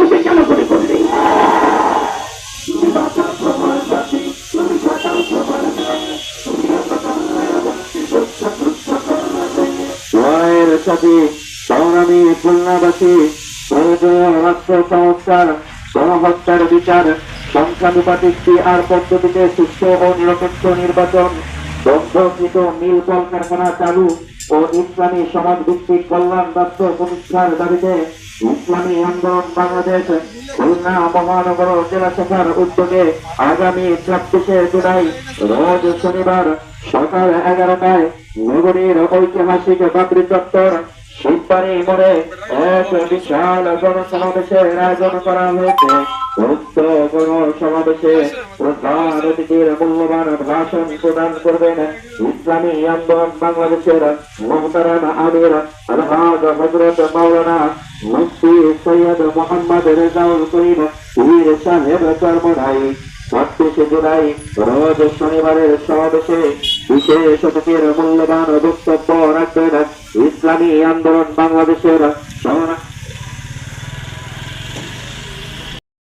বাংলাদেশে কেন করে করলে? লড়াইয়ের সাথে সংগ্রামী খুলনাবাসী প্রয়োজনীয় রাষ্ট্র সংস্কার, গণহত্যার বিচার, সংখ্যানুপাতিক আর পদ্ধতিতে সুস্থ ও নিরপেক্ষ নির্বাচন, বন্ধকৃত নীল কলকারখানা চালু ও ইসলামী সমাজ ভিত্তিক কল্যাণ রাষ্ট্র প্রতিষ্ঠার দাবিতে ইসলামী আন্দোলন বাংলাদেশ খুলনা মহানগর জেলা শাখার উদ্যোগে আগামী 26শে জুলাই রোজ শনিবার সকাল 11টায় নগরীর ঐতিহাসিক বাবরি চত্বর শিববাড়ি মোড়ে এক বিশাল গণসমাবেশের আয়োজন করা হয়েছে। উক্ত গণসমাবেশে প্রধান অতিথির মূল্যবান ভাষণ প্রদান করবেন ইসলামী আন্দোলন বাংলাদেশের মোহতারাম আমির আলহাজ হযরত মাওলানা মুফতি সৈয়দ মোহাম্মদ রেজাউল করিম পীর সাহেব চরমনাই। 26শে জুলাই রোজ শনিবারের সমাবেশে বিশেষ অতিথির মূল্যবান বক্তব্য রাখবেন ইসলামী আন্দোলন বাংলাদেশের